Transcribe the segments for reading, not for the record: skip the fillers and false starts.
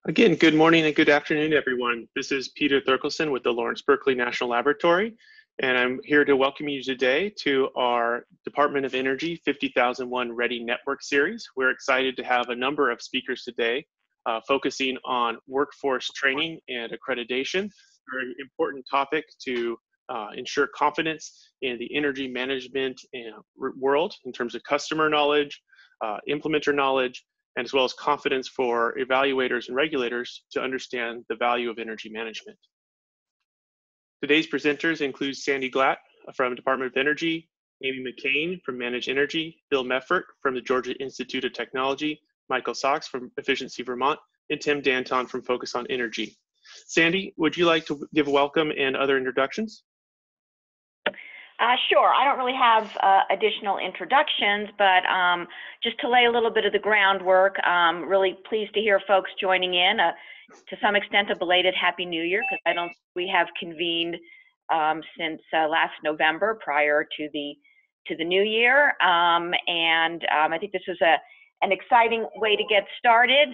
Again, good morning and good afternoon, everyone. This is Peter Thurkelson with the Lawrence Berkeley National Laboratory, and I'm here to welcome you today to our Department of Energy 50,001 Ready Network series. We're excited to have a number of speakers today focusing on workforce training and accreditation, a very important topic to ensure confidence in the energy management world in terms of customer knowledge, implementer knowledge, and as well as confidence for evaluators and regulators to understand the value of energy management. Today's presenters include Sandy Glatt from Department of Energy, Amy McCain from Manage Energy, Bill Meffert from the Georgia Institute of Technology, Michael Sachs from Efficiency Vermont, and Tim Danton from Focus on Energy. Sandy, would you like to give a welcome and other introductions? Sure. I don't really have additional introductions, but just to lay a little bit of the groundwork, really pleased to hear folks joining in. To some extent, a belated Happy New Year, because I don't think we have convened since last November prior to the new year. I think this is an exciting way to get started,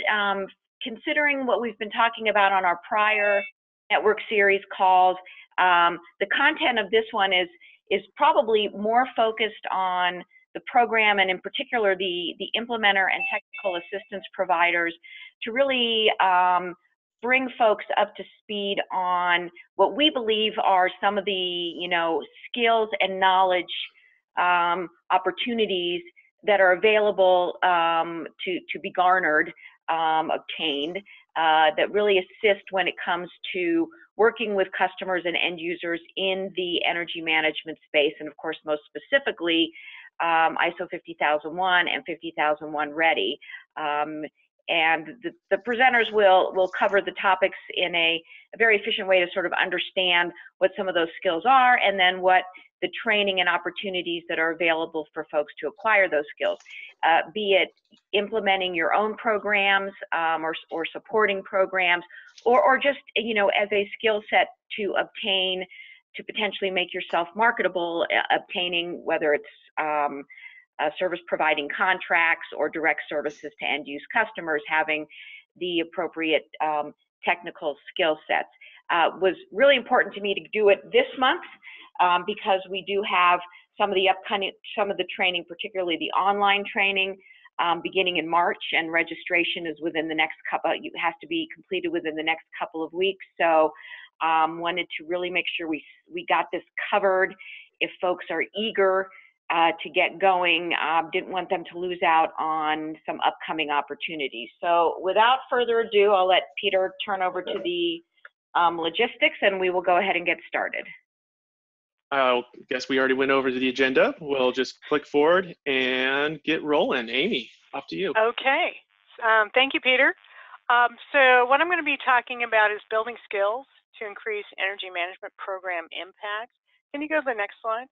considering what we've been talking about on our prior network series calls. The content of this one is probably more focused on the program and in particular the implementer and technical assistance providers to really bring folks up to speed on what we believe are some of the skills and knowledge opportunities that are available to be garnered, obtained, that really assist when it comes to working with customers and end users in the energy management space, and of course, most specifically, ISO 50001 and 50001 Ready. And the presenters will cover the topics in a very efficient way to sort of understand what some of those skills are, and then what the training and opportunities that are available for folks to acquire those skills, be it implementing your own programs or supporting programs, or just as a skill set to obtain, to potentially make yourself marketable, obtaining whether it's service providing contracts or direct services to end use customers, having the appropriate technical skill sets. Was really important to me to do it this month because we do have some of the training, particularly the online training, beginning in March, and registration is within the next it has to be completed within the next couple of weeks. So wanted to really make sure we got this covered. If folks are eager to get going, didn't want them to lose out on some upcoming opportunities. So without further ado, I'll let Peter turn over to the logistics, and we will go ahead and get started. I guess we already went over to the agenda. We'll just click forward and get rolling. Amy, off to you. Okay. Thank you, Peter. So what I'm going to be talking about is building skills to increase energy management program impact. Can you go to the next slide?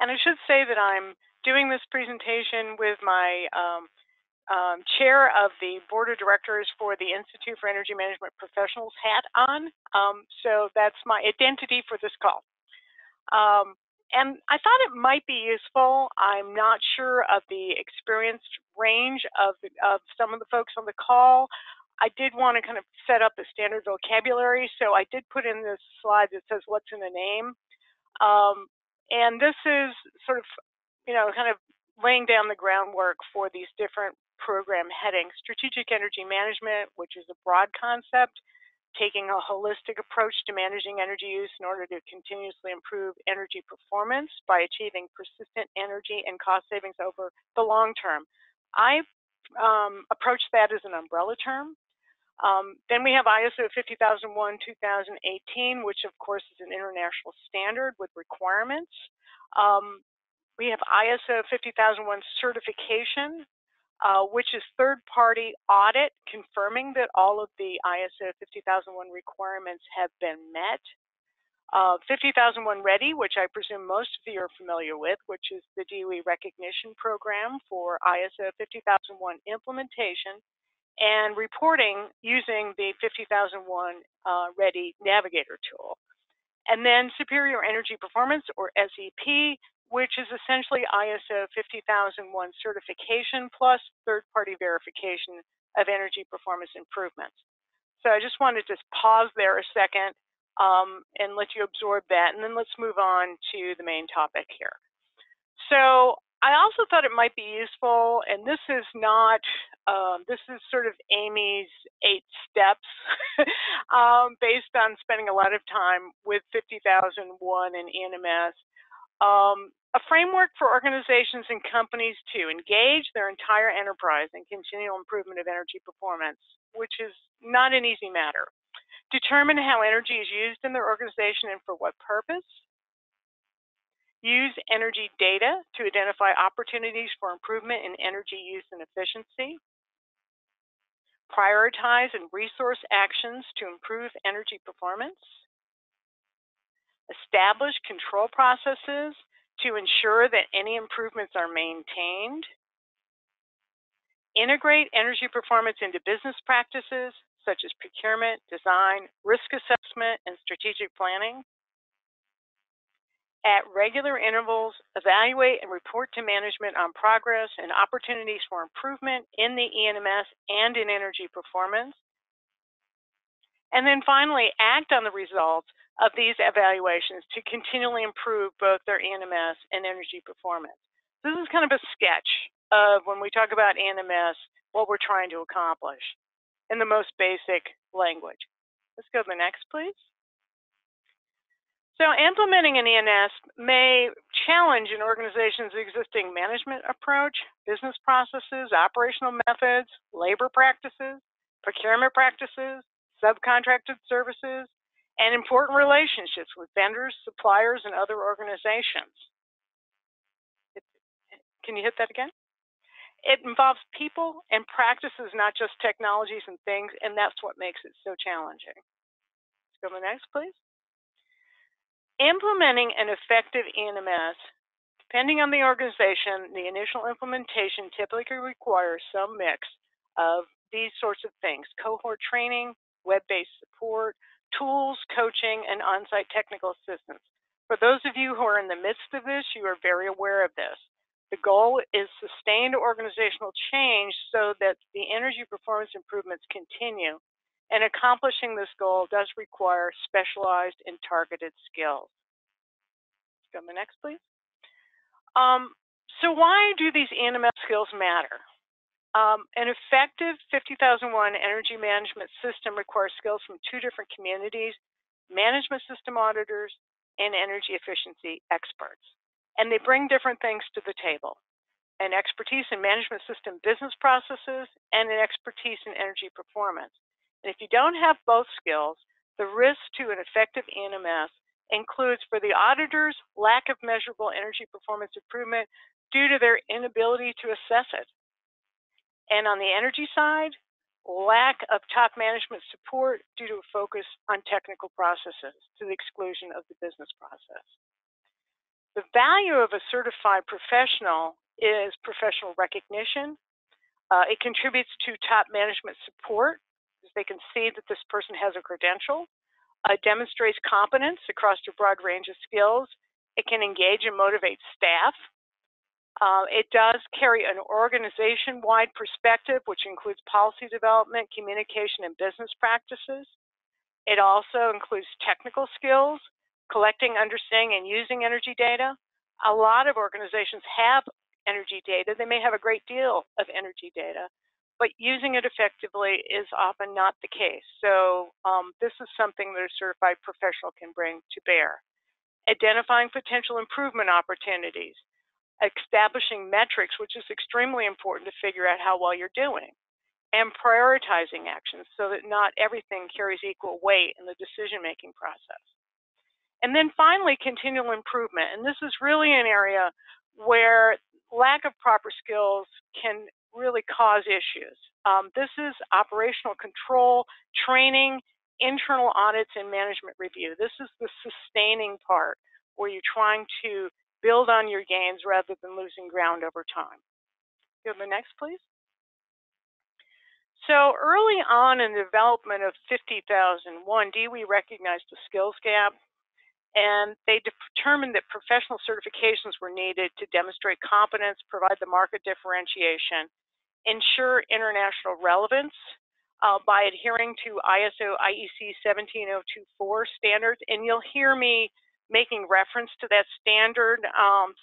And I should say that I'm doing this presentation with my chair of the board of directors for the Institute for Energy Management Professionals hat on. So that's my identity for this call. And I thought it might be useful. I'm not sure of the experience range of some of the folks on the call. I did want to kind of set up a standard vocabulary. So I did put in this slide that says what's in a name. And this is sort of, kind of laying down the groundwork for these different program headings. Strategic energy management, which is a broad concept, taking a holistic approach to managing energy use in order to continuously improve energy performance by achieving persistent energy and cost savings over the long term. I approach that as an umbrella term. Then we have ISO 50001:2018, which of course is an international standard with requirements. We have ISO 50001 certification, which is third-party audit confirming that all of the ISO 50001 requirements have been met. 50001 Ready, which I presume most of you are familiar with, which is the DOE recognition program for ISO 50001 implementation and reporting using the 50001 Ready Navigator tool. And then Superior Energy Performance, or SEP, which is essentially ISO 50001 certification plus third-party verification of energy performance improvements. So I just wanted to pause there a second and let you absorb that, and then let's move on to the main topic here. So I also thought it might be useful, and this is not, this is sort of Amy's 8 steps based on spending a lot of time with 50001 and ENMS. A framework for organizations and companies to engage their entire enterprise in continual improvement of energy performance, which is not an easy matter. Determine how energy is used in their organization and for what purpose. Use energy data to identify opportunities for improvement in energy use and efficiency. Prioritize and resource actions to improve energy performance. Establish control processes to ensure that any improvements are maintained. Integrate energy performance into business practices such as procurement, design, risk assessment, and strategic planning. At regular intervals, evaluate and report to management on progress and opportunities for improvement in the ENMS and in energy performance. And then finally, act on the results of these evaluations to continually improve both their ENMS and energy performance. This is kind of a sketch of when we talk about ENMS, what we're trying to accomplish in the most basic language. Let's go to the next, please. So implementing an ENS may challenge an organization's existing management approach, business processes, operational methods, labor practices, procurement practices, subcontracted services, and important relationships with vendors, suppliers, and other organizations. Can you hit that again? It involves people and practices, not just technologies and things, and that's what makes it so challenging. Let's go to the next, please. Implementing an effective ENMS, depending on the organization, the initial implementation typically requires some mix of these sorts of things: cohort training, web-based support, tools, coaching, and on-site technical assistance. For those of you who are in the midst of this, you are very aware of this. The goal is sustained organizational change so that the energy performance improvements continue. And accomplishing this goal does require specialized and targeted skills. Let's go to the next, please. So why do these ENMS skills matter? An effective 50001 energy management system requires skills from 2 different communities: management system auditors and energy efficiency experts. And they bring different things to the table: an expertise in management system business processes and an expertise in energy performance. And if you don't have both skills, the risk to an effective ENMS includes, for the auditors, lack of measurable energy performance improvement due to their inability to assess it. And on the energy side, lack of top management support due to a focus on technical processes to the exclusion of the business process. The value of a certified professional is professional recognition. It contributes to top management support, because they can see that this person has a credential. It demonstrates competence across a broad range of skills. It can engage and motivate staff. It does carry an organization-wide perspective, which includes policy development, communication, and business practices. It also includes technical skills, collecting, understanding, and using energy data. A lot of organizations have energy data. They may have a great deal of energy data, but using it effectively is often not the case. So this is something that a certified professional can bring to bear. Identifying potential improvement opportunities, establishing metrics, which is extremely important to figure out how well you're doing, and prioritizing actions so that not everything carries equal weight in the decision-making process. And then finally, continual improvement. And this is really an area where lack of proper skills can really cause issues. This is operational control, training, internal audits, and management review. This is the sustaining part where you're trying to build on your gains rather than losing ground over time. Go to the next, please. So early on in the development of 50001, DOE recognized the skills gap, and they determined that professional certifications were needed to demonstrate competence, provide the market differentiation, ensure international relevance by adhering to ISO IEC 17024 standards. And you'll hear me making reference to that standard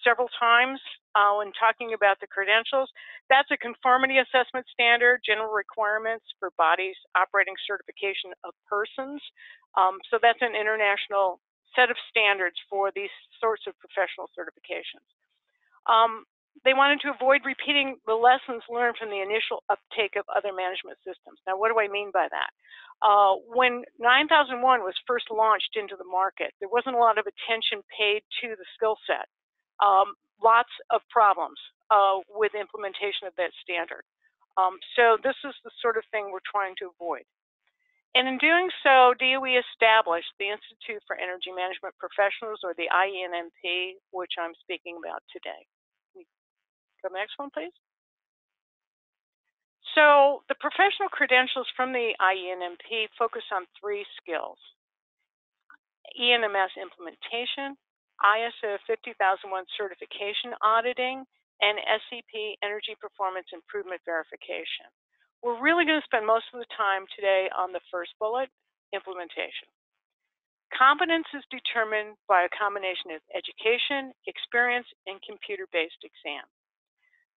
several times when talking about the credentials. That's a conformity assessment standard, general requirements for bodies operating certification of persons. So that's an international set of standards for these sorts of professional certifications. They wanted to avoid repeating the lessons learned from the initial uptake of other management systems. Now, what do I mean by that? When 9001 was first launched into the market, there wasn't a lot of attention paid to the skill set. Lots of problems with implementation of that standard. So this is the sort of thing we're trying to avoid. And in doing so, DOE established the Institute for Energy Management Professionals, or the IENMP, which I'm speaking about today. Go to the next one, please. So the professional credentials from the IENMP focus on 3 skills: ENMS implementation, ISO 50001 certification auditing, and SCP energy performance improvement verification. We're really going to spend most of the time today on the first bullet, implementation. Competence is determined by a combination of education, experience, and computer-based exam.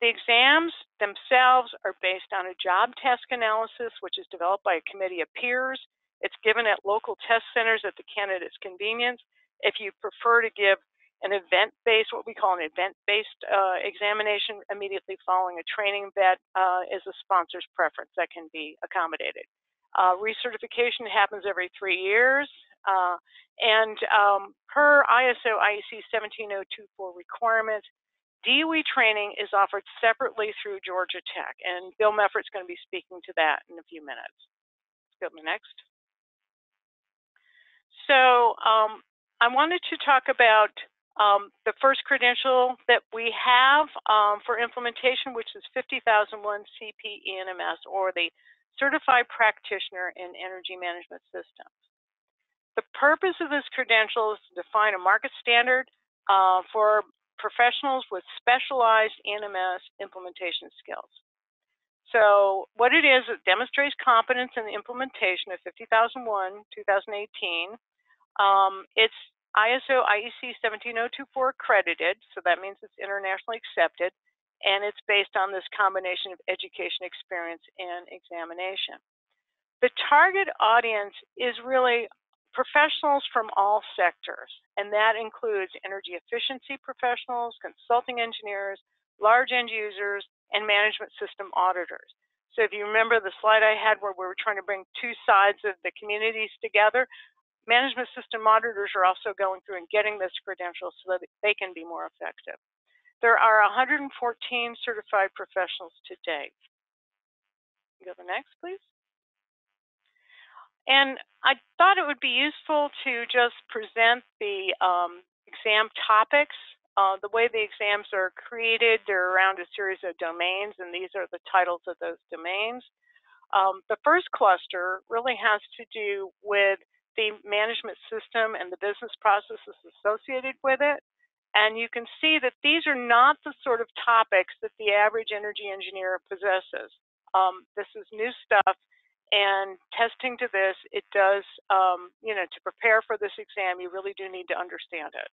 The exams themselves are based on a job task analysis, which is developed by a committee of peers. It's given at local test centers at the candidate's convenience. If you prefer to give an event-based, what we call an event-based examination immediately following a training, that is a sponsor's preference. That can be accommodated. Recertification happens every 3 years, and per ISO IEC 17024 requirements, DOE training is offered separately through Georgia Tech, and Bill Meffert's going to be speaking to that in a few minutes. Let's go to the next. So I wanted to talk about the first credential that we have for implementation, which is 50001 CP-ENMS, or the Certified Practitioner in Energy Management Systems. The purpose of this credential is to define a market standard for professionals with specialized ENMS implementation skills. So what it is, it demonstrates competence in the implementation of 50001, 2018. It's ISO IEC 17024 accredited, so that means it's internationally accepted, and it's based on this combination of education, experience, and examination. The target audience is really professionals from all sectors, and that includes energy efficiency professionals, consulting engineers, large end users, and management system auditors. So if you remember the slide I had where we were trying to bring 2 sides of the communities together, management system auditors are also going through and getting this credential so that they can be more effective. There are 114 certified professionals to date. Go to the next, please. And I thought it would be useful to just present the exam topics. The way the exams are created, they're around a series of domains, and these are the titles of those domains. The first cluster really has to do with the management system and the business processes associated with it. And you can see that these are not the sort of topics that the average energy engineer possesses. This is new stuff, and testing to this, it does, to prepare for this exam, you really do need to understand it.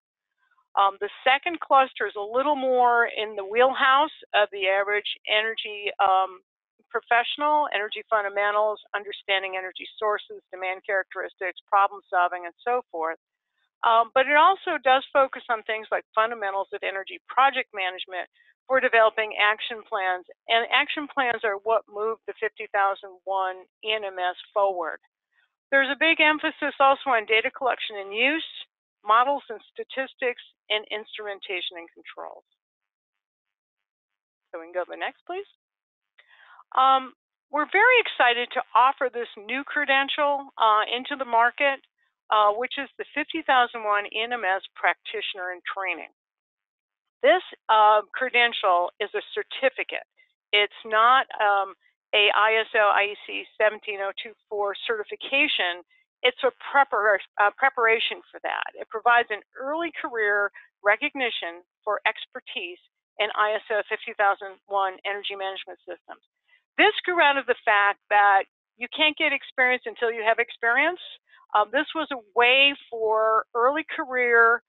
The second cluster is a little more in the wheelhouse of the average energy professional: energy fundamentals, understanding energy sources, demand characteristics, problem solving, and so forth. But it also does focus on things like fundamentals of energy project management for developing action plans. And action plans are what move the 50001 ENMS forward. There's a big emphasis also on data collection and use, models and statistics, and instrumentation and controls. So we can go to the next, please. We're very excited to offer this new credential into the market, which is the 50001 ENMS Practitioner in Training. This credential is a certificate. It's not a ISO IEC 17024 certification. it's a preparation for that. It provides an early career recognition for expertise in ISO 50001 energy management systems. This grew out of the fact that you can't get experience until you have experience. This was a way for early career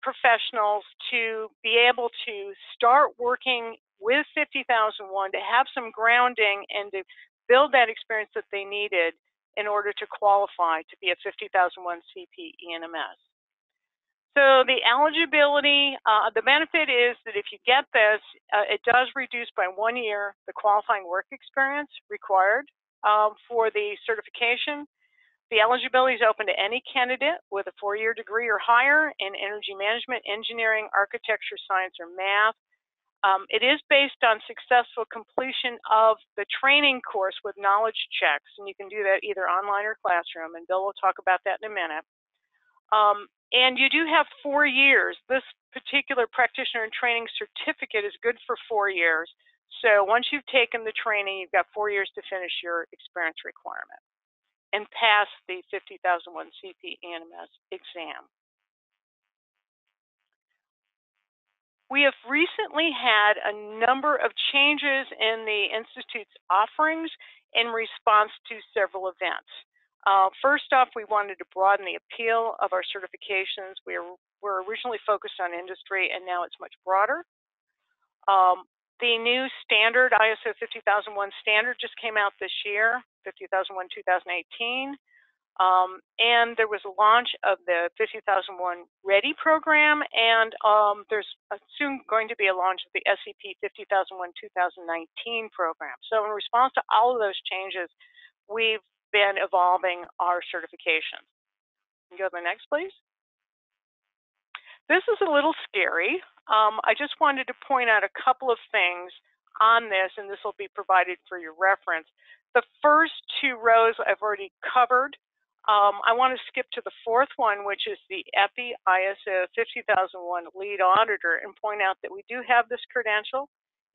professionals to be able to start working with 50001, to have some grounding and to build that experience that they needed in order to qualify to be a 50001 CP ENMS. So the eligibility, the benefit is that if you get this, it does reduce by 1 year the qualifying work experience required for the certification. The eligibility is open to any candidate with a 4-year degree or higher in energy management, engineering, architecture, science, or math. It is based on successful completion of the training course with knowledge checks, and you can do that either online or classroom, and Bill will talk about that in a minute. And you do have 4 years. This particular practitioner and training certificate is good for 4 years. So once you've taken the training, you've got 4 years to finish your experience requirement and pass the 50001 CP ENMS exam. We have recently had a number of changes in the Institute's offerings in response to several events. First off, we wanted to broaden the appeal of our certifications. We were originally focused on industry, and now it's much broader. The new standard, ISO 50001 standard, just came out this year, 50001-2018. And there was a launch of the 50001 Ready program, and there's soon going to be a launch of the SCP 50001-2019 program. So in response to all of those changes, we've been evolving our certification. Can you go to the next, please? This is a little scary. I just wanted to point out a couple of things on this, and this will be provided for your reference. The first 2 rows I've already covered. I want to skip to the 4th one, which is the EPI ISO 50001 lead auditor, and point out that we do have this credential.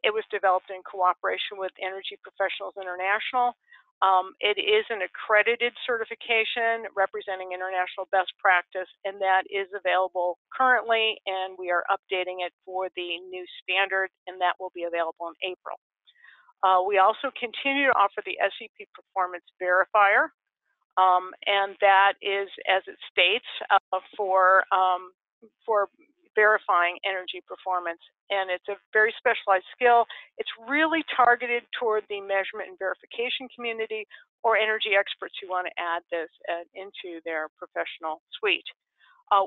It was developed in cooperation with Energy Professionals International. It is an accredited certification representing international best practice, and that is available currently, and we are updating it for the new standard, and that will be available in April. We also continue to offer the SCP Performance Verifier, and that is, as it states, for verifying energy performance, and it's a very specialized skill. It's really targeted toward the measurement and verification community or energy experts who want to add this into their professional suite.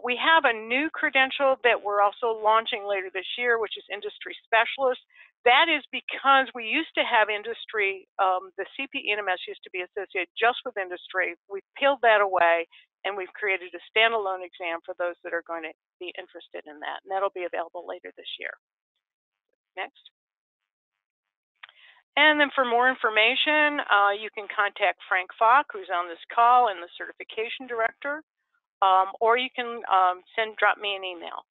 We have a new credential that we're also launching later this year, which is Industry Specialist. That is because we used to have industry, the CP ENMS used to be associated just with industry. We've peeled that away, and we've created a standalone exam for those that are going to be interested in that, and that'll be available later this year. Next. And then for more information, you can contact Frank Falk, who's on this call, and the certification director, or you can drop me an email.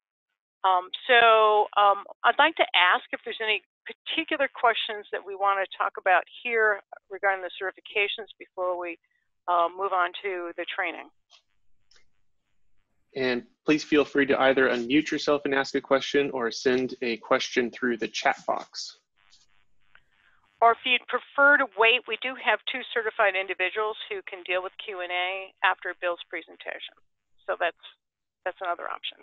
I'd like to ask if there's any particular questions that we want to talk about here regarding the certifications before we move on to the training. And please feel free to either unmute yourself and ask a question or send a question through the chat box. Or if you'd prefer to wait, we do have 2 certified individuals who can deal with Q&A after Bill's presentation. So that's another option.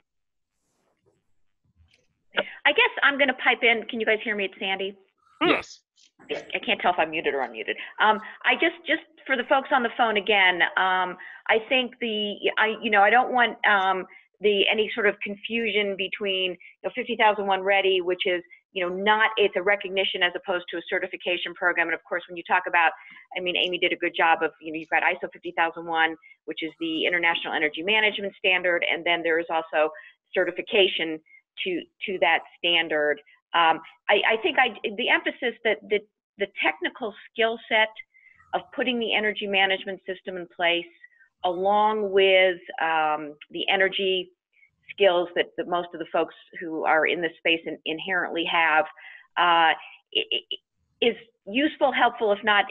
I guess I'm going to pipe in. Can you guys hear me? It's Sandy. Yes. I can't tell if I'm muted or unmuted. I just for the folks on the phone again, I think I don't want any sort of confusion between 50001 Ready, which is it's a recognition as opposed to a certification program. And of course, when you talk about, Amy did a good job of, you've got ISO 50001, which is the International Energy Management Standard, and then there is also certification to that standard. I think the emphasis that the technical skill set of putting the energy management system in place, along with the energy skills that most of the folks who are in this space inherently have, is useful, helpful, if not,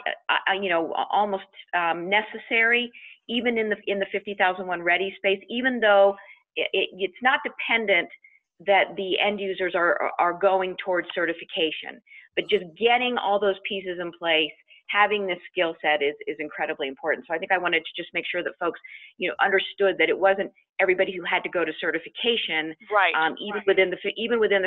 almost necessary, even in the 50,001 ready space, even though it's not dependent that the end users are going towards certification, but just getting all those pieces in place, having this skill set is incredibly important. So I think I wanted to just make sure that folks, understood that it wasn't everybody who had to go to certification. Right. Even within the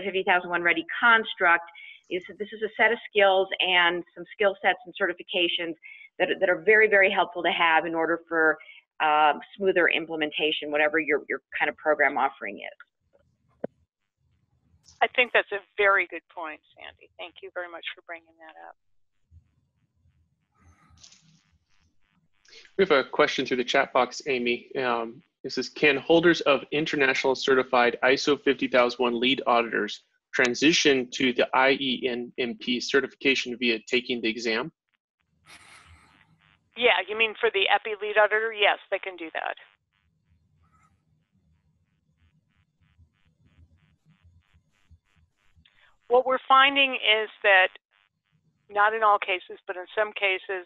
50,001 ready construct, this is a set of skills and some skill sets and certifications that are very, very helpful to have in order for smoother implementation, whatever your kind of program offering is. I think that's a very good point, Sandy. Thank you very much for bringing that up. We have a question through the chat box, Amy. This is, can holders of international certified ISO 50001 lead auditors transition to the IENMP certification via taking the exam? Yeah, you mean for the EPI lead auditor? Yes, they can do that. What we're finding is that, not in all cases, but in some cases,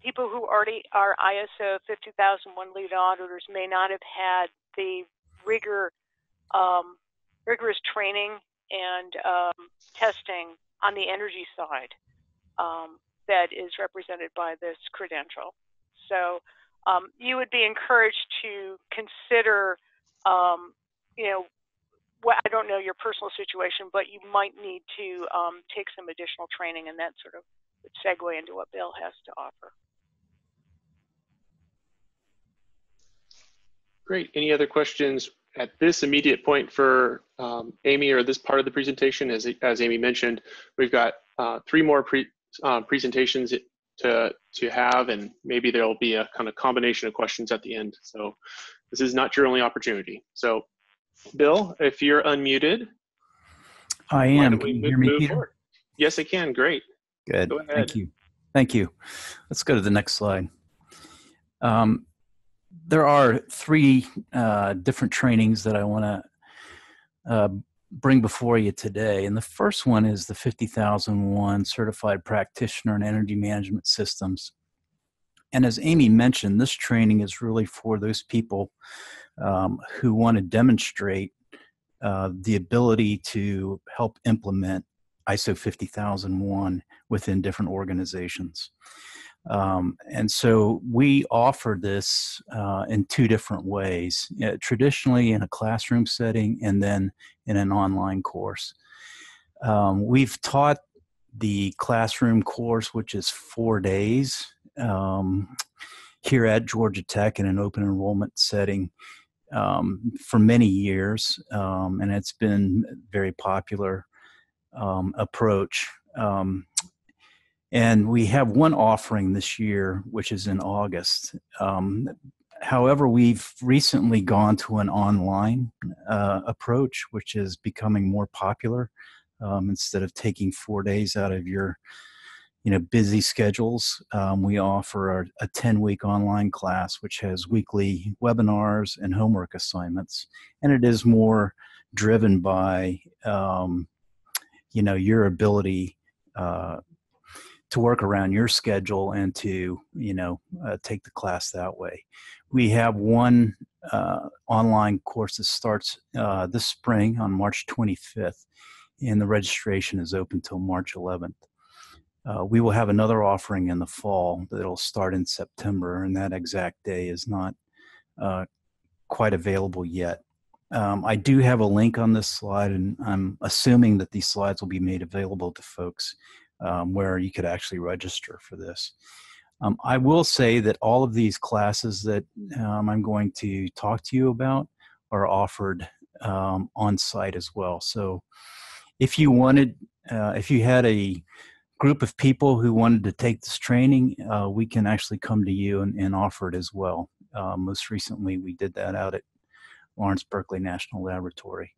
people who already are ISO 50001 lead auditors may not have had the rigorous training and testing on the energy side that is represented by this credential. So you would be encouraged to consider, I don't know your personal situation, but you might need to take some additional training, and that sort of would segue into what Bill has to offer. Great. Any other questions at this immediate point for Amy or this part of the presentation? As Amy mentioned, we've got 3 more presentations to have, and maybe there'll be a kind of combination of questions at the end. So this is not your only opportunity. So Bill, if you're unmuted. I am. Can you hear me, Peter? Forward? Yes, I can. Great. Good. Go ahead. Thank you. Thank you. Let's go to the next slide. There are 3 different trainings that I want to bring before you today. And the first one is the 50,001 Certified Practitioner in Energy Management Systems. And as Amy mentioned, this training is really for those people who want to demonstrate the ability to help implement ISO 50001 within different organizations. And so we offer this in 2 different ways, traditionally in a classroom setting and then in an online course. We've taught the classroom course, which is 4 days here at Georgia Tech in an open enrollment setting for many years, and it's been a very popular approach. And we have one offering this year, which is in August. However, we've recently gone to an online approach, which is becoming more popular. Instead of taking 4 days out of your busy schedules, we offer a 10-week online class, which has weekly webinars and homework assignments. And it is more driven by, your ability to work around your schedule and to, take the class that way. We have one online course that starts this spring on March 25th, and the registration is open till March 11th. We will have another offering in the fall that'll start in September, and that exact day is not quite available yet. I do have a link on this slide, and I'm assuming that these slides will be made available to folks where you could actually register for this. I will say that all of these classes that I'm going to talk to you about are offered on site as well. So if you wanted, if you had a group of people who wanted to take this training, we can actually come to you and offer it as well. Most recently, we did that out at Lawrence Berkeley National Laboratory.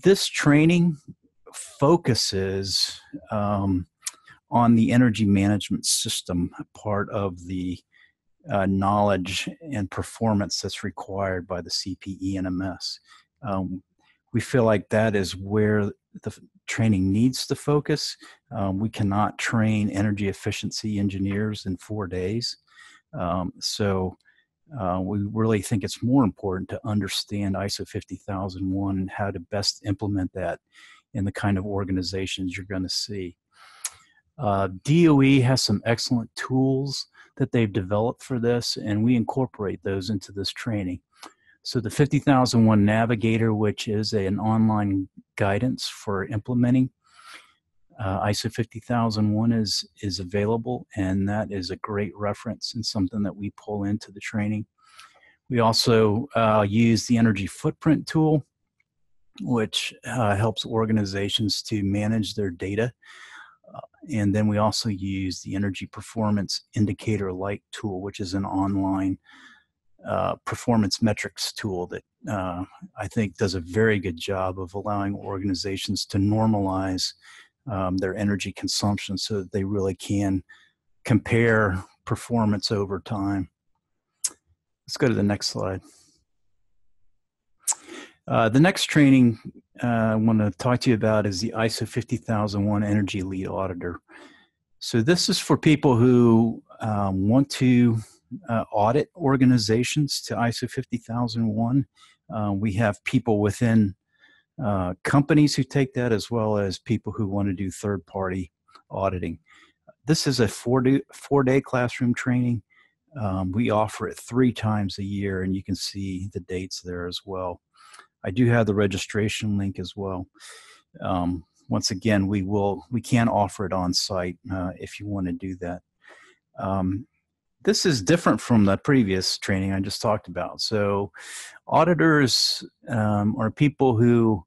This training focuses on the energy management system part of the knowledge and performance that's required by the CPE NMS. We feel like that is where training needs to focus. We cannot train energy efficiency engineers in 4 days. We really think it's more important to understand ISO 50001 and how to best implement that in the kind of organizations you're going to see. DOE has some excellent tools that they've developed for this, and we incorporate those into this training. So the 50001 Navigator, which is an online guidance for implementing ISO 50001 is available, and that is a great reference and something that we pull into the training. We also use the Energy Footprint tool, which helps organizations to manage their data. And then we also use the Energy Performance Indicator Lite tool, which is an online performance metrics tool that I think does a very good job of allowing organizations to normalize their energy consumption so that they really can compare performance over time. Let's go to the next slide. The next training I want to talk to you about is the ISO 50001 Energy Lead Auditor. So this is for people who want to audit organizations to ISO 50001. We have people within companies who take that, as well as people who want to do third-party auditing. This is a four-day classroom training. We offer it 3 times a year, and you can see the dates there as well. I do have the registration link as well. Once again, we can offer it on site if you want to do that. This is different from the previous training I just talked about. So auditors are people who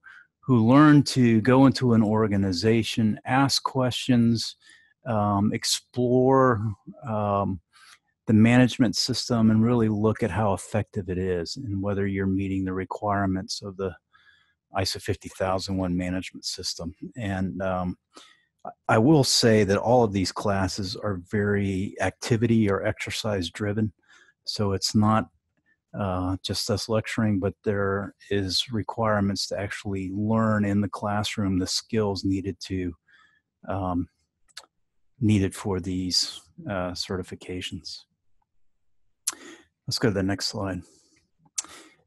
learn to go into an organization, ask questions, explore the management system, and really look at how effective it is and whether you're meeting the requirements of the ISO 50001 management system. And I will say that all of these classes are very activity or exercise driven. So it's not just us lecturing, but there is requirements to actually learn in the classroom the skills needed for these certifications. Let's go to the next slide.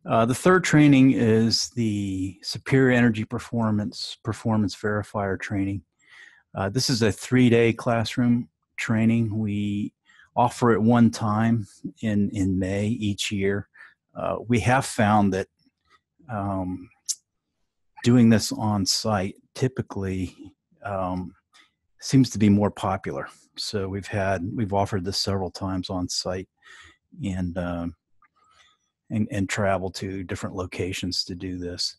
The third training is the Superior Energy Performance Verifier training. This is a 3-day classroom training. We offer it one time in May each year. We have found that doing this on site typically seems to be more popular. So we've offered this several times on site and travel to different locations to do this.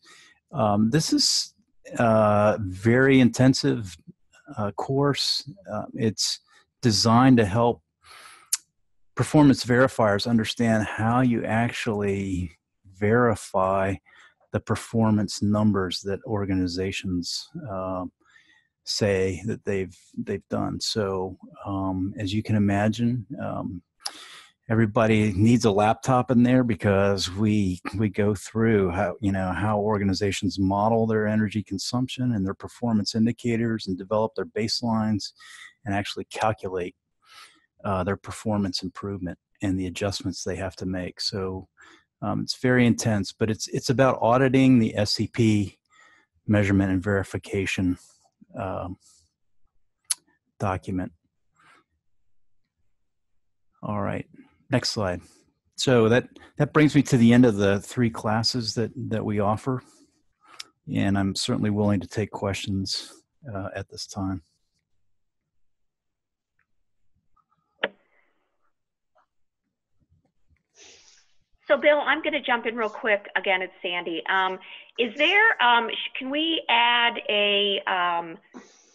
This is a very intensive course. It's designed to help performance verifiers understand how you actually verify the performance numbers that organizations say that they've done. So as you can imagine, everybody needs a laptop in there because we go through how organizations model their energy consumption and their performance indicators and develop their baselines and actually calculate their performance improvement and the adjustments they have to make. So it's very intense, but it's about auditing the SCP measurement and verification document. All right. Next slide. So that brings me to the end of the 3 classes that we offer, and I'm certainly willing to take questions at this time. So Bill, I'm going to jump in real quick. Again, it's Sandy. Is there, can we add a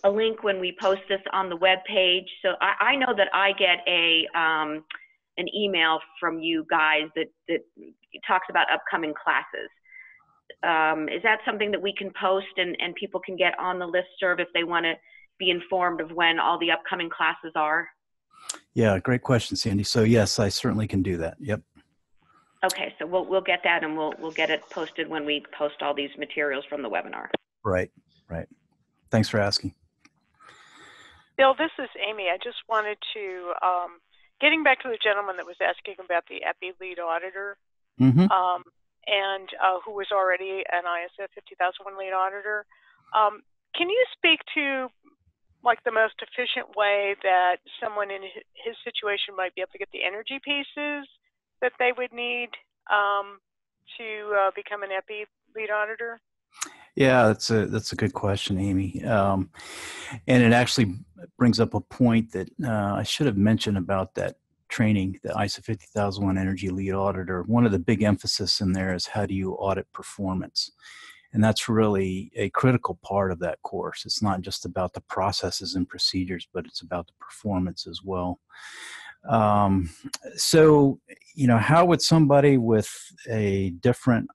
link when we post this on the web page? So I know that I get an email from you guys that talks about upcoming classes. Is that something that we can post and people can get on the listserv if they want to be informed of when all the upcoming classes are? Yeah, great question, Sandy. So yes, I certainly can do that. Yep. Okay, so we'll get that, and we'll get it posted when we post all these materials from the webinar. Right, right. Thanks for asking. Bill, this is Amy. I just wanted to, getting back to the gentleman that was asking about the EPI lead auditor, Mm-hmm. and who was already an ISO 50001 lead auditor. Can you speak to like the most efficient way that someone in his situation might be able to get the energy pieces that they would need to become an EPI lead auditor? Yeah, that's a good question, Amy. And it actually brings up a point that I should have mentioned about that training, the ISO 50001 Energy Lead Auditor. One of the big emphasis in there is how do you audit performance? And that's really a critical part of that course. It's not just about the processes and procedures, but it's about the performance as well. So, you know, how would somebody with a different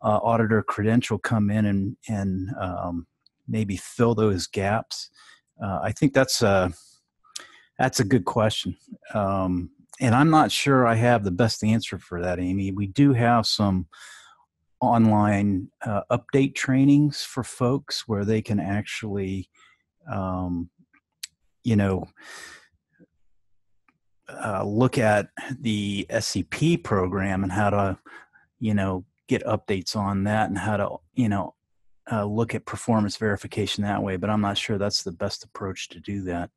auditor credential come in and maybe fill those gaps? I think that's a good question. And I'm not sure I have the best answer for that, Amy. We do have some online update trainings for folks where they can actually, you know, look at the SCP program and how to, you know, get updates on that and how to, you know, look at performance verification that way. But I'm not sure that's the best approach to do that.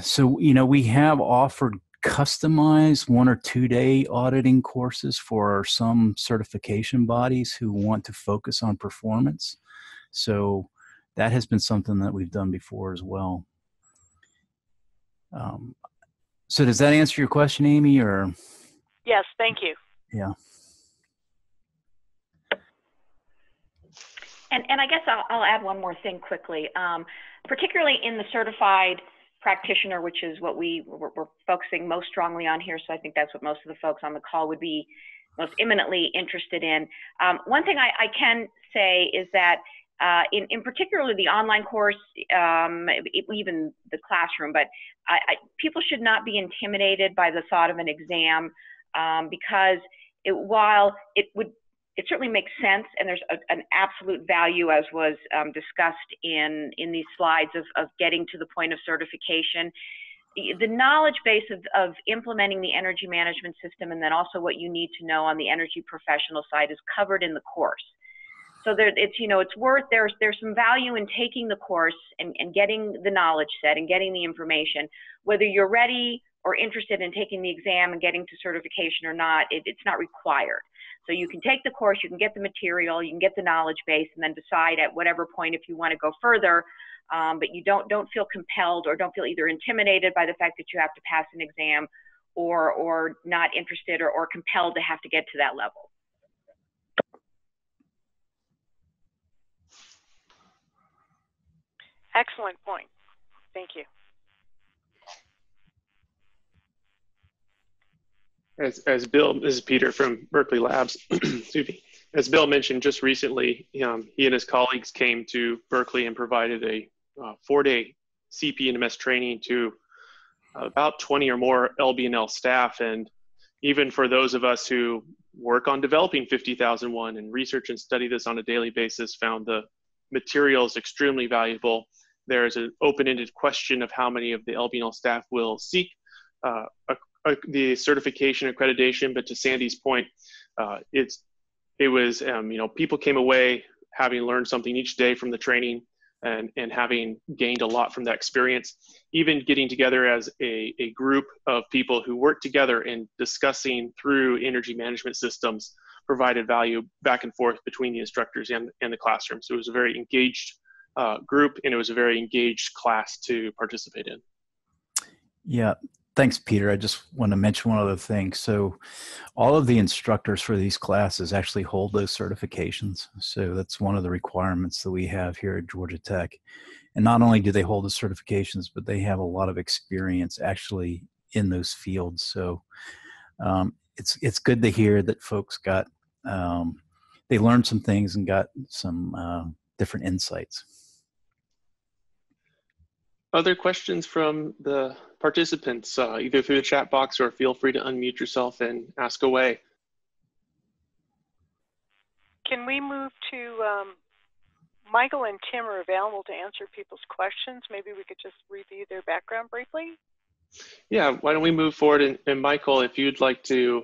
So, you know, we have offered customized 1 or 2 day auditing courses for some certification bodies who want to focus on performance. So that has been something that we've done before as well. So does that answer your question, Amy, or? Yes, thank you. Yeah. And I guess I'll add one more thing quickly, particularly in the certified practitioner, which is what we're focusing most strongly on here. So I think that's what most of the folks on the call would be most imminently interested in. One thing I can say is that in particular the online course, even the classroom, but people should not be intimidated by the thought of an exam because while it certainly makes sense, and there's an absolute value, as was discussed in these slides, of getting to the point of certification. The knowledge base of implementing the energy management system, and then also what you need to know on the energy professional side, is covered in the course. So there's some value in taking the course and getting the knowledge set and getting the information, whether you're ready or interested in taking the exam and getting to certification or not. It's not required. So you can take the course, you can get the material, you can get the knowledge base, and then decide at whatever point if you want to go further. But you don't feel compelled or don't feel either intimidated by the fact that you have to pass an exam or not interested or compelled to have to get to that level. Excellent point. Thank you. As Bill, this is Peter from Berkeley Labs. Excuse me. As Bill mentioned, just recently, he and his colleagues came to Berkeley and provided a 4-day CP and MS training to about 20 or more LB&L staff. And even for those of us who work on developing 50001 and research and study this on a daily basis, found the materials extremely valuable. There is an open-ended question of how many of the LB&L staff will seek the certification accreditation, but to Sandy's point, it was people came away having learned something each day from the training and having gained a lot from that experience. Even getting together as a group of people who work together and discussing through energy management systems provided value back and forth between the instructors and the classroom. So it was a very engaged group, and it was a very engaged class to participate in. Yeah. Thanks, Peter. I just want to mention one other thing. So all of the instructors for these classes actually hold those certifications. So that's one of the requirements that we have here at Georgia Tech. And not only do they hold the certifications, but they have a lot of experience actually in those fields. So it's good to hear that folks got, they learned some things and got some different insights. Other questions from the participants, either through the chat box or feel free to unmute yourself and ask away. Can we move to Michael and Tim are available to answer people's questions. Maybe we could just review their background briefly. Yeah, why don't we move forward? And Michael, if you'd like to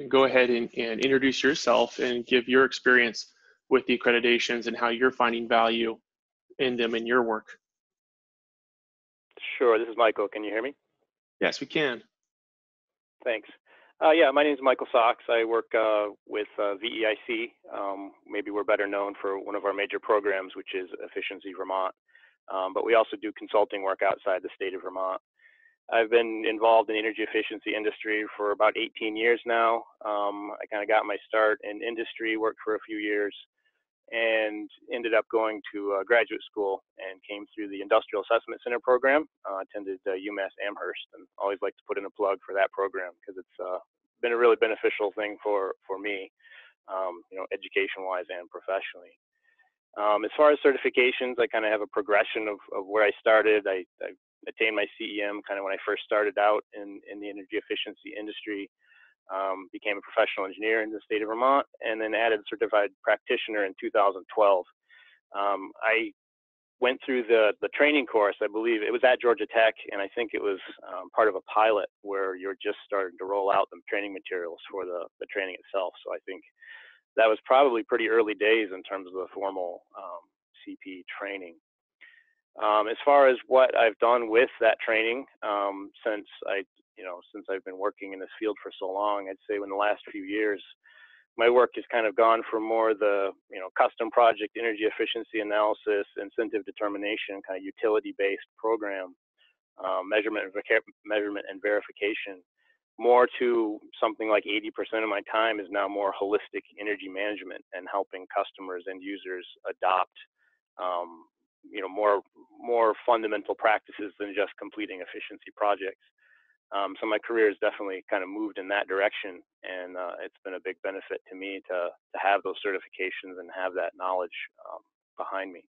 go ahead and introduce yourself and give your experience with the accreditations and how you're finding value in them in your work. Sure, this is Michael. Can you hear me? Yes, we can. Thanks. Yeah, my name is Michael Sox. I work with VEIC. Maybe we're better known for one of our major programs, which is Efficiency Vermont. But we also do consulting work outside the state of Vermont. I've been involved in the energy efficiency industry for about 18 years now. I kind of got my start in industry, worked for a few years, and ended up going to graduate school and came through the Industrial Assessment Center program. Attended UMass Amherst, and always like to put in a plug for that program because it's been a really beneficial thing for me, education-wise and professionally. As far as certifications, I kind of have a progression of where I started. I attained my CEM kind of when I first started out in the energy efficiency industry. Became a professional engineer in the state of Vermont, and then added certified practitioner in 2012. I went through the training course. I believe it was at Georgia Tech, and I think it was part of a pilot where you're just starting to roll out the training materials for the training itself. So I think that was probably pretty early days in terms of the formal CP training. As far as what I've done with that training, since I've been working in this field for so long, I'd say in the last few years, my work has kind of gone from more the custom project energy efficiency analysis, incentive determination, kind of utility-based program, measurement and verification, more to something like 80% of my time is now more holistic energy management and helping customers and users adopt more fundamental practices than just completing efficiency projects. So my career has definitely kind of moved in that direction, and it's been a big benefit to me to have those certifications and have that knowledge behind me.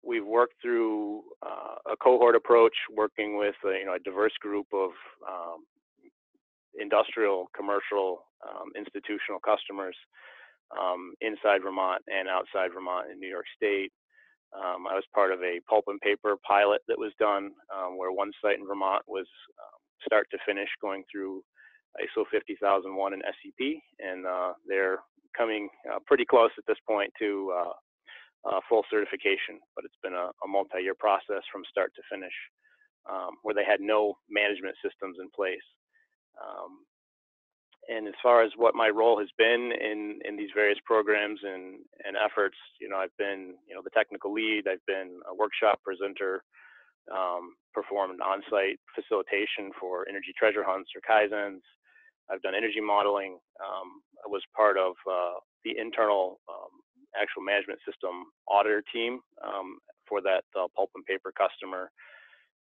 We've worked through a cohort approach, working with a diverse group of industrial, commercial, institutional customers inside Vermont and outside Vermont in New York State. I was part of a pulp and paper pilot that was done where one site in Vermont was start to finish going through ISO 50001 and SCP, and they're coming pretty close at this point to full certification, but it's been a multi-year process from start to finish where they had no management systems in place. And as far as what my role has been in these various programs and efforts, I've been, the technical lead. I've been a workshop presenter, performed on-site facilitation for energy treasure hunts or Kaizens. I've done energy modeling. I was part of the internal actual management system auditor team for that pulp and paper customer.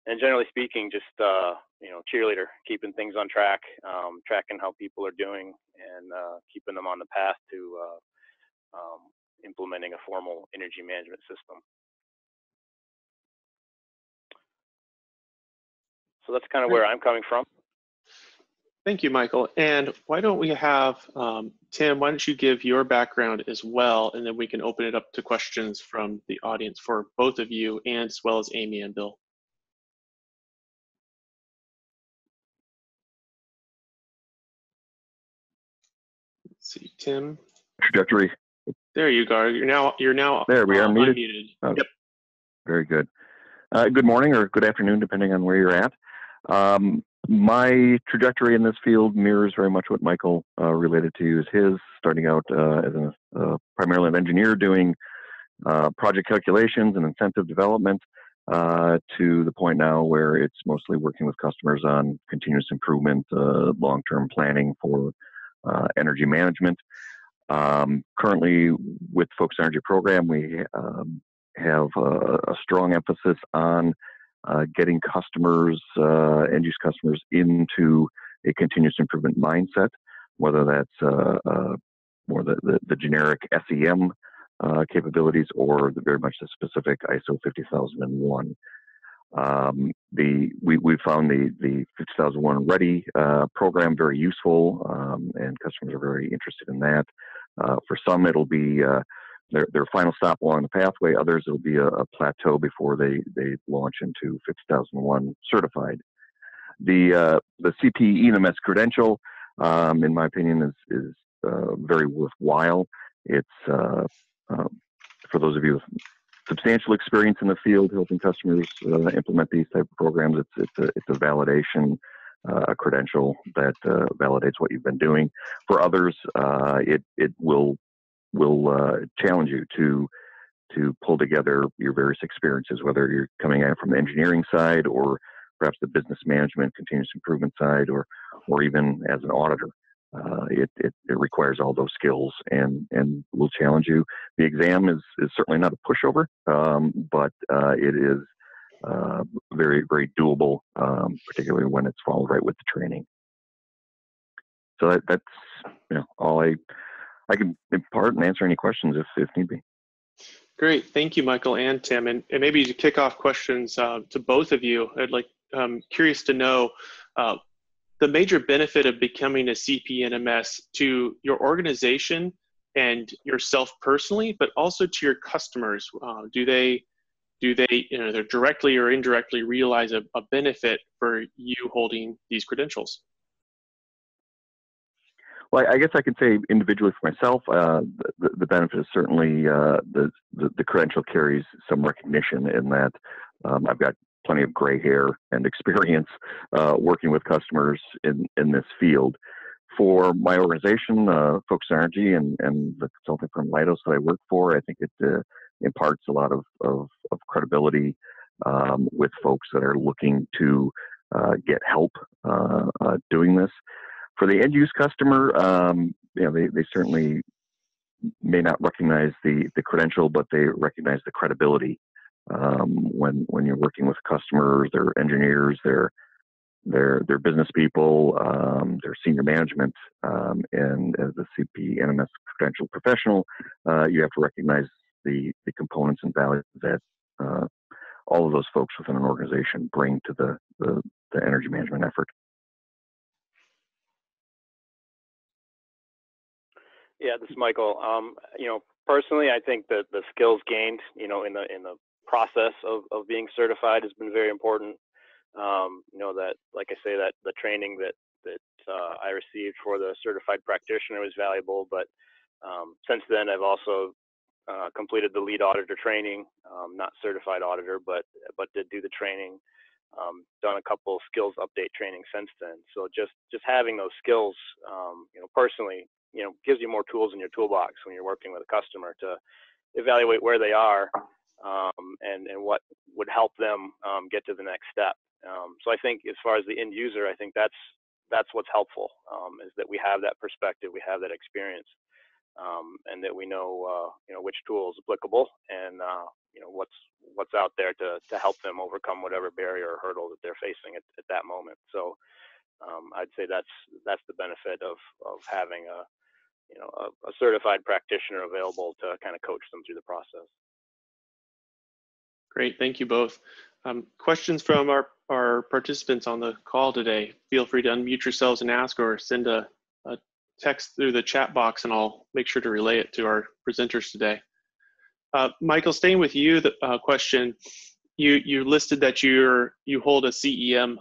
And generally speaking, just cheerleader, keeping things on track, tracking how people are doing, and keeping them on the path to implementing a formal energy management system. So that's kind of where I'm coming from. Thank you, Michael. And why don't we have Tim, why don't you give your background as well, and then we can open it up to questions from the audience for both of you, and as well as Amy and Bill. Let's see, Tim. Trajectory. There you go. You're now there. We are muted. Unmuted. Oh, yep. Very good. Good morning or good afternoon, depending on where you're at. My trajectory in this field mirrors very much what Michael related to his, starting out as primarily an engineer doing project calculations and incentive development to the point now where it's mostly working with customers on continuous improvement, long-term planning for energy management. Currently with Focus Energy Program, we have a strong emphasis on getting customers, end-use customers, into a continuous improvement mindset, whether that's more the generic SEM capabilities or very much the specific ISO 50001. We found the 50001 Ready program very useful, and customers are very interested in that. For some, it'll be their final stop along the pathway. Others, it'll be a plateau before they launch into 50,001 certified. The CP ENMS credential, in my opinion, is very worthwhile. It's for those of you with substantial experience in the field helping customers implement these type of programs. It's a validation, a credential that validates what you've been doing. For others, it will challenge you to pull together your various experiences, whether you're coming at it from the engineering side or perhaps the business management, continuous improvement side, or even as an auditor. It requires all those skills and will challenge you. The exam is certainly not a pushover, but it is very, very doable, particularly when it's followed right with the training. So that's all I can impart and answer any questions if need be. Great, thank you, Michael and Tim. And maybe to kick off questions to both of you, curious to know the major benefit of becoming a CP NMS to your organization and yourself personally, but also to your customers. Do they either directly or indirectly realize a benefit for you holding these credentials? Well, I guess I can say individually for myself, the benefit is certainly the credential carries some recognition in that I've got plenty of gray hair and experience working with customers in this field. For my organization, Focus Energy, and the consulting firm Leidos that I work for, I think it imparts a lot of credibility with folks that are looking to get help doing this. For the end use customer, they certainly may not recognize the credential, but they recognize the credibility. When you're working with customers, their engineers, their business people, their senior management, and as a CP NMS credential professional, you have to recognize the components and values that all of those folks within an organization bring to the energy management effort. Yeah, this is Michael. Personally, I think that the skills gained, in the process of being certified has been very important. That, like I say, that the training that I received for the certified practitioner was valuable. But since then, I've also completed the lead auditor training, not certified auditor, but did do the training. Done a couple of skills update training since then. So just having those skills, personally, gives you more tools in your toolbox when you're working with a customer to evaluate where they are and what would help them get to the next step. So I think as far as the end user, I think that's what's helpful, is that we have that perspective, we have that experience, and that we know which tool is applicable and what's out there to help them overcome whatever barrier or hurdle that they're facing at that moment. So I'd say that's the benefit of having a certified practitioner available to kind of coach them through the process. Great, thank you both. Questions from our participants on the call today. Feel free to unmute yourselves and ask, or send a text through the chat box, and I'll make sure to relay it to our presenters today. Michael, staying with you, the question, you listed that you hold a CEM.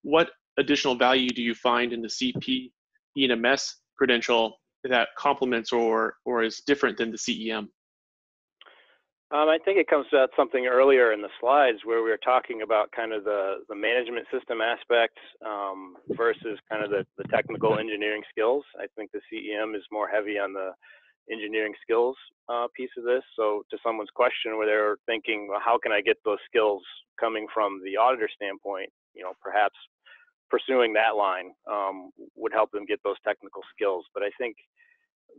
What additional value do you find in the CP ENMS credential that complements or is different than the CEM? I think it comes to something earlier in the slides where we were talking about kind of the management system aspect versus kind of the technical engineering skills. I think the CEM is more heavy on the engineering skills piece of this. So to someone's question where they're thinking, well, how can I get those skills coming from the auditor standpoint, perhaps pursuing that line would help them get those technical skills. But I think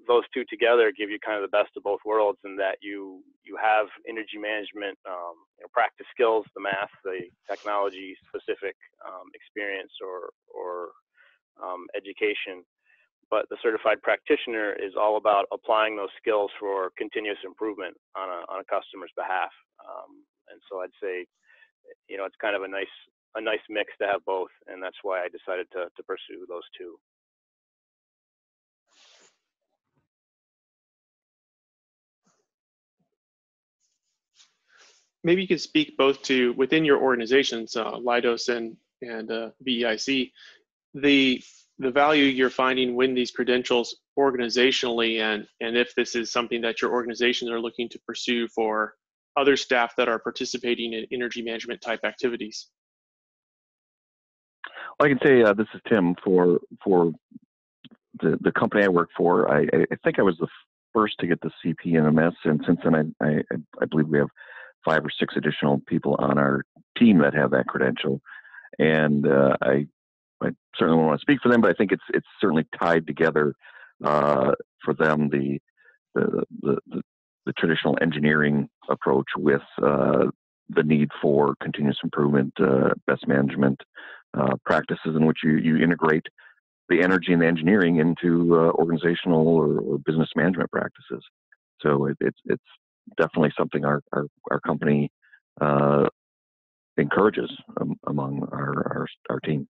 those two together give you kind of the best of both worlds, in that you have energy management practice skills, the math, the technology specific experience or education. But the certified practitioner is all about applying those skills for continuous improvement on a customer's behalf. And so I'd say, it's kind of a nice mix to have both, and that's why I decided to pursue those two. maybe you could speak both to within your organizations, Leidos and VEIC, the value you're finding when these credentials organizationally, and if this is something that your organizations are looking to pursue for other staff that are participating in energy management type activities. Well, I can say this is Tim for the company I work for. I think I was the first to get the CPNMS, and since then I believe we have 5 or 6 additional people on our team that have that credential, and I certainly don't want to speak for them, but I think it's certainly tied together for them the traditional engineering approach with the need for continuous improvement, best management practices in which you integrate the energy and the engineering into organizational or business management practices. So it's definitely something our company encourages among our team.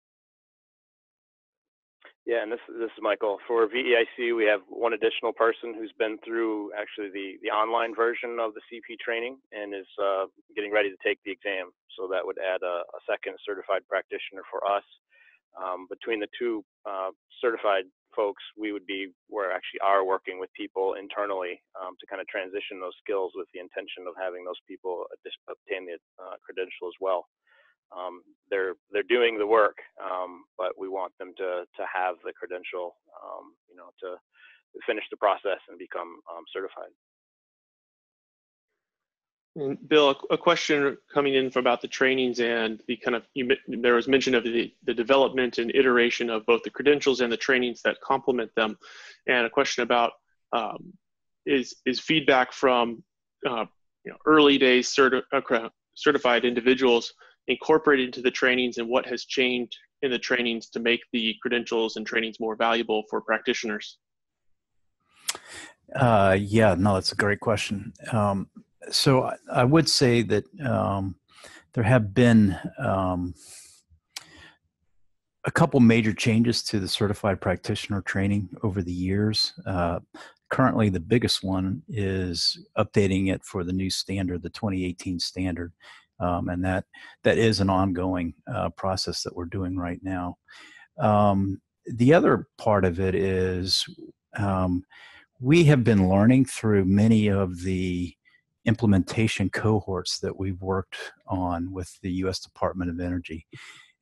Yeah, and this is Michael. For VEIC, we have one additional person who's been through actually the online version of the CP training and is getting ready to take the exam. So that would add a second certified practitioner for us. Between the two certified folks, we actually are working with people internally to kind of transition those skills with the intention of having those people obtain the credential as well. They're doing the work, but we want them to have the credential, to finish the process and become certified. And Bill, a question coming in about the trainings and the kind of, there was mention of the development and iteration of both the credentials and the trainings that complement them. And a question about is feedback from early days certified individuals incorporated into the trainings, and what has changed in the trainings to make the credentials and trainings more valuable for practitioners? Yeah, no, that's a great question. So I would say that there have been a couple major changes to the certified practitioner training over the years. Currently, the biggest one is updating it for the new standard, the 2018 standard. And that is an ongoing process that we're doing right now. The other part of it is we have been learning through many of the implementation cohorts that we've worked on with the U.S. Department of Energy.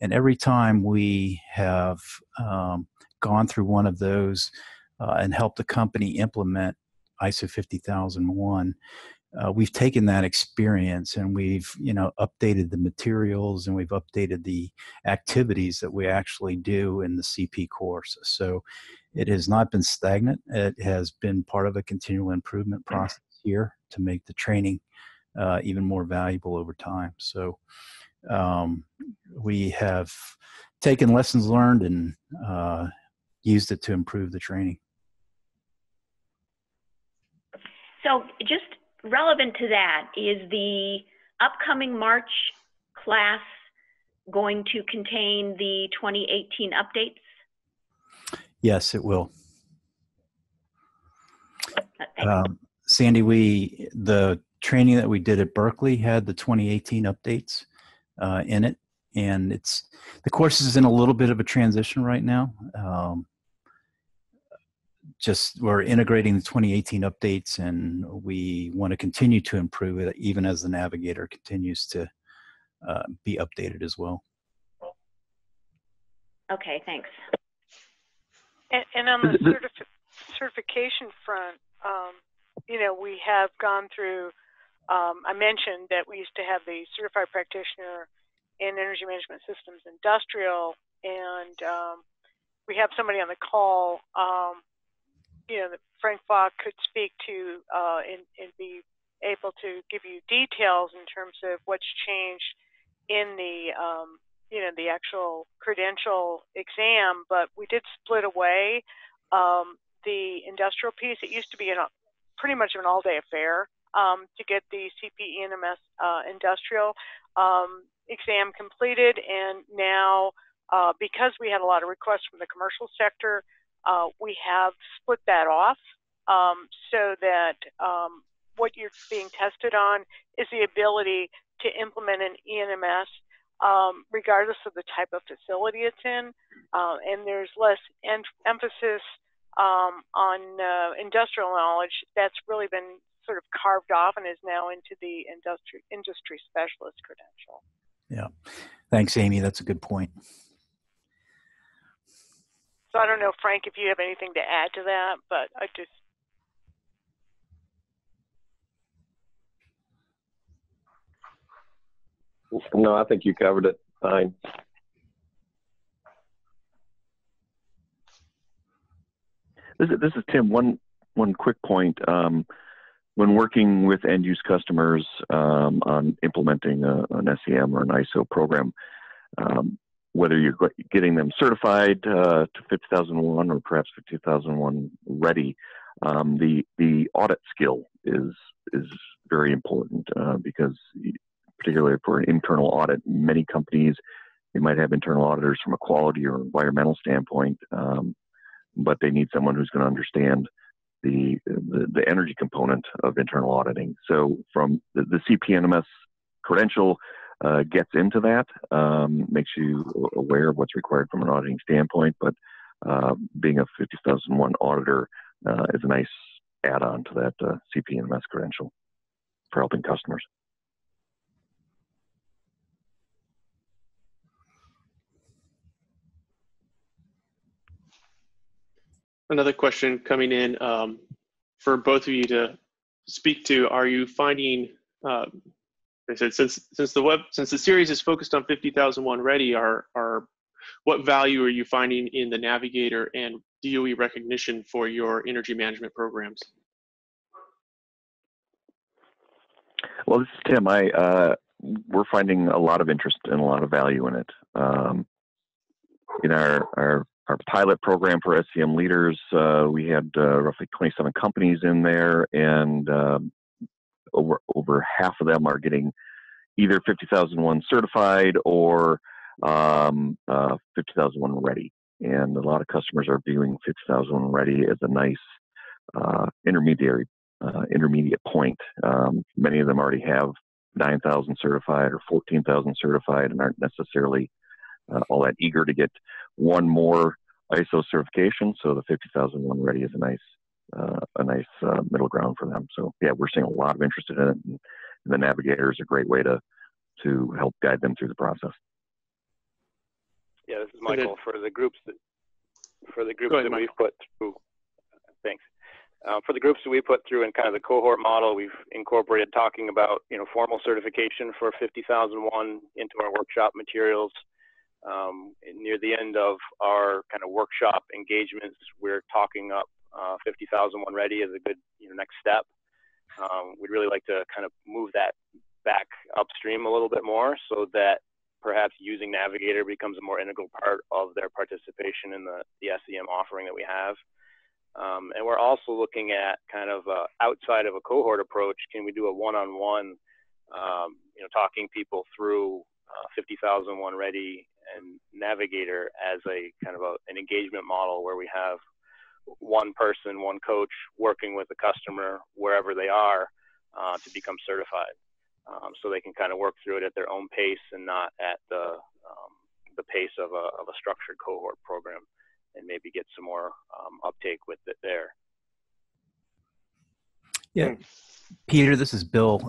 And every time we have gone through one of those and helped the company implement ISO 50001, we've taken that experience and we've, updated the materials and we've updated the activities that we actually do in the CP course. So it has not been stagnant. It has been part of a continual improvement process here to make the training even more valuable over time. So we have taken lessons learned and used it to improve the training. So just relevant to that, is the upcoming March class going to contain the 2018 updates? Yes, it will. Sandy, the training that we did at Berkeley had the 2018 updates in it, and the course is in a little bit of a transition right now. We're integrating the 2018 updates, and we want to continue to improve it even as the Navigator continues to be updated as well. Okay, thanks. And on the certification front, we have gone through, I mentioned that we used to have the certified practitioner in energy management systems industrial, and we have somebody on the call, that Frank Falk could speak to and be able to give you details in terms of what's changed in the the actual credential exam. But we did split away the industrial piece. It used to be pretty much an all-day affair to get the CPENMS industrial exam completed, and now because we had a lot of requests from the commercial sector, we have split that off so that what you're being tested on is the ability to implement an ENMS regardless of the type of facility it's in, and there's less emphasis on industrial knowledge. That's really been sort of carved off and is now into the industry specialist credential. Yeah. Thanks, Amy. That's a good point. So I don't know, Frank, if you have anything to add to that, but I just. No, I think you covered it fine. This is Tim. One quick point. When working with end use customers on implementing an SEM or an ISO program, whether you're getting them certified to 50001 or perhaps 50001 ready, the audit skill is very important because particularly for an internal audit, many companies, they might have internal auditors from a quality or environmental standpoint, but they need someone who's going to understand the energy component of internal auditing. So from the CPNMS credential gets into that, makes you aware of what's required from an auditing standpoint, but being a 50001 auditor is a nice add-on to that CPNMS credential for helping customers. Another question coming in for both of you to speak to. Are you finding, I said, since the series is focused on 50001 ready, what value are you finding in the Navigator and DOE recognition for your energy management programs? Well, this is Tim. We're finding a lot of interest and a lot of value in it. In our pilot program for SCM leaders, we had roughly 27 companies in there, and over half of them are getting either 50001 certified or 50001 ready. And a lot of customers are viewing 50001 ready as a nice intermediate point. Many of them already have 9,000 certified or 14,000 certified and aren't necessarily all that eager to get one more ISO certification. So the 50001 ready is a nice middle ground for them. So yeah, we're seeing a lot of interest in it, and the Navigator is a great way to help guide them through the process. Yeah, this is Michael. For the groups that we've put through, thanks. For the groups that we put through in kind of the cohort model, we've incorporated talking about formal certification for 50001 into our workshop materials. Near the end of our kind of workshop engagements, we're talking up 50001 ready as a good next step. We'd really like to kind of move that back upstream a little bit more, so that perhaps using Navigator becomes a more integral part of their participation in the SEM offering that we have. And we're also looking at kind of outside of a cohort approach, can we do a one-on-one, talking people through 50001 ready and Navigator as a kind of an engagement model where we have one person, one coach working with the customer wherever they are to become certified. So they can kind of work through it at their own pace and not at the pace of a structured cohort program, and maybe get some more uptake with it there. Yeah, Peter, this is Bill.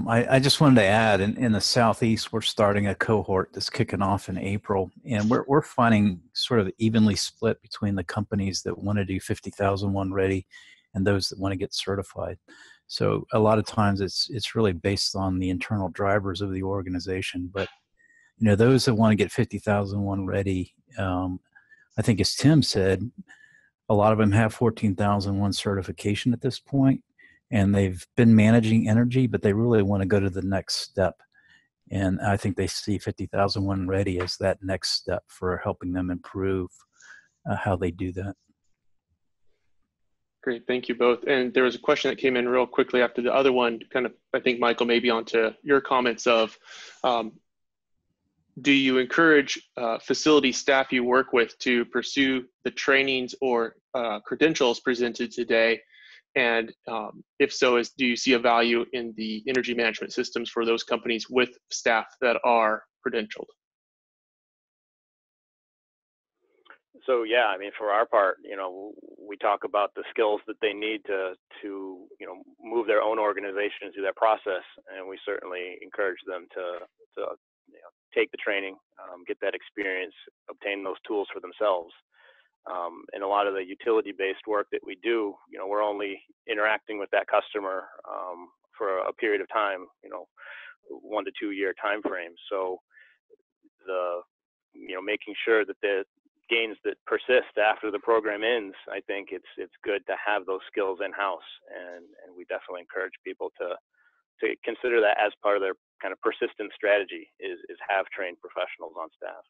I just wanted to add, in the Southeast, we're starting a cohort that's kicking off in April, and we're finding sort of evenly split between the companies that want to do 50001 ready and those that want to get certified. So a lot of times it's really based on the internal drivers of the organization. But those that want to get 50001 ready, I think as Tim said, a lot of them have 14,001 certification at this point, and they've been managing energy, but they really want to go to the next step. And I think they see 50001 ready as that next step for helping them improve how they do that. Great, thank you both. And there was a question that came in real quickly after the other one, kind of, I think, Michael, maybe onto your comments of, do you encourage facility staff you work with to pursue the trainings or credentials presented today And if so, do you see a value in the energy management systems for those companies with staff that are credentialed? So yeah, I mean, for our part, we talk about the skills that they need to move their own organization through that process, and we certainly encourage them to take the training, get that experience, obtain those tools for themselves. And a lot of the utility-based work that we do, we're only interacting with that customer for a period of time, 1 to 2 year time frame. So making sure that the gains that persist after the program ends, I think it's good to have those skills in-house, and we definitely encourage people to consider that as part of their kind of persistent strategy is have trained professionals on staff.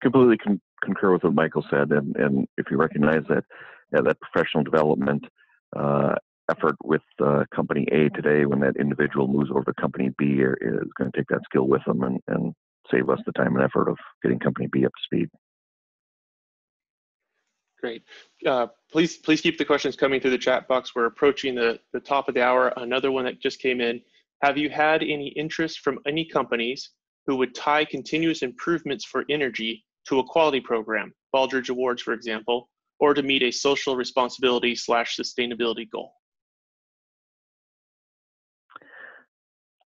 Completely concur with what Michael said, and if you recognize that that professional development effort with company A today, when that individual moves over to company B, is going to take that skill with them and save us the time and effort of getting company B up to speed. Great. Please keep the questions coming through the chat box. We're approaching the top of the hour. Another one that just came in. Have you had any interest from any companies who would tie continuous improvements for energy to a quality program, Baldrige Awards, for example, or to meet a social responsibility / sustainability goal?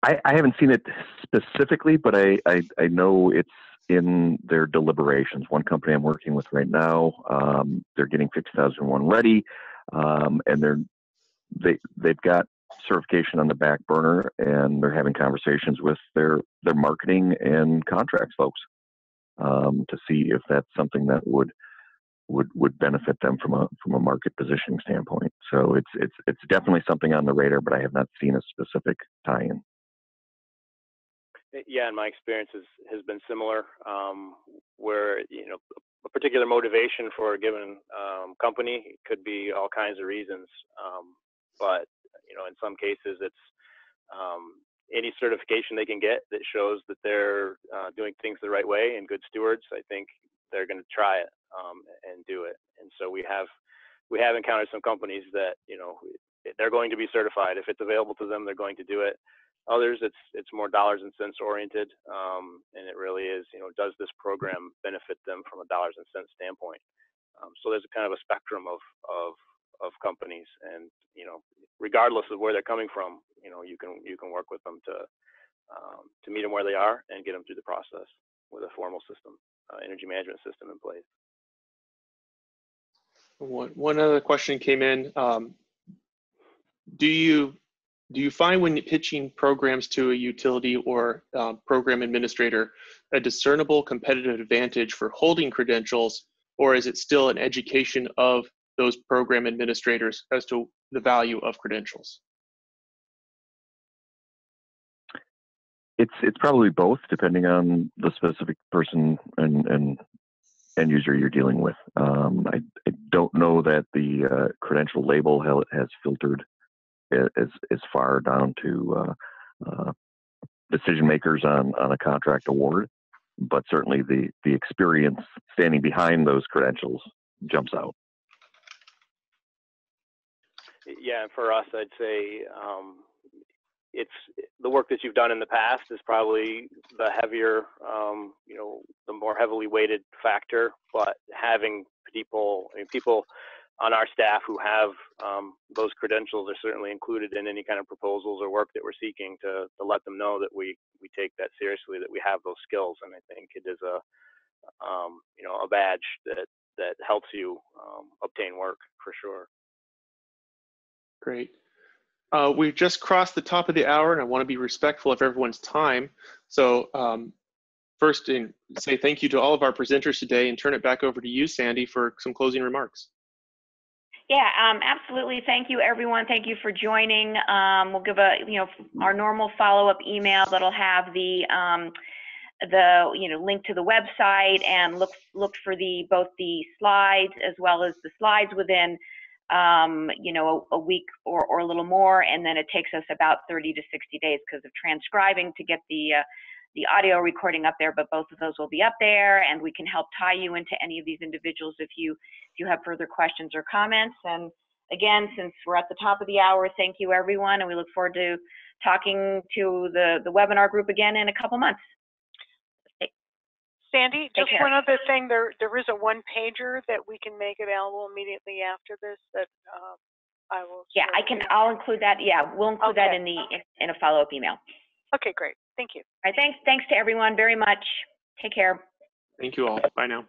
I haven't seen it specifically, but I know it's in their deliberations. One company I'm working with right now, they're getting 50001 ready, and they've got certification on the back burner, and they're having conversations with their marketing and contracts folks to see if that's something that would benefit them from a market positioning standpoint. So it's definitely something on the radar, but I have not seen a specific tie-in. Yeah, and my experience has been similar, where a particular motivation for a given company could be all kinds of reasons, but in some cases it's any certification they can get that shows that they're doing things the right way and good stewards. I think they're going to try it and do it. And so we have encountered some companies that they're going to be certified. If it's available to them, they're going to do it. Others, it's more dollars and cents oriented, and it really is, does this program benefit them from a dollars and cents standpoint? So there's a kind of a spectrum of companies, and regardless of where they're coming from, you can work with them to meet them where they are and get them through the process with a formal system, energy management system in place. One other question came in. Do you find when pitching programs to a utility or program administrator a discernible competitive advantage for holding credentials, or is it still an education of those program administrators as to the value of credentials? It's probably both, depending on the specific person and end user you're dealing with. I don't know that the credential label has filtered as far down to decision makers on a contract award, but certainly the experience standing behind those credentials jumps out. Yeah, and for us, I'd say it's the work that you've done in the past is probably the heavier, the more heavily weighted factor. But having people on our staff who have those credentials are certainly included in any kind of proposals or work that we're seeking to let them know that we take that seriously, that we have those skills. And I think it is a badge that helps you obtain work for sure. Great. We've just crossed the top of the hour, and I want to be respectful of everyone's time. So first, say thank you to all of our presenters today, and turn it back over to you, Sandy, for some closing remarks. Yeah, absolutely. Thank you, everyone. Thank you for joining. We'll give our normal follow-up email that'll have the link to the website, and look for both the slides as well as the slides within a week or a little more, and then it takes us about 30 to 60 days because of transcribing to get the audio recording up there, but both of those will be up there, and we can help tie you into any of these individuals if you have further questions or comments. And again, since we're at the top of the hour, thank you everyone, and we look forward to talking to the webinar group again in a couple months. Sandy, Take just care. one other thing. There is a one-pager that we can make available immediately after this that I will. Yeah, I'll include that. Yeah, we'll include that in a follow-up email. Okay, great. Thank you. All right, thanks to everyone very much. Take care. Thank you all. Bye now.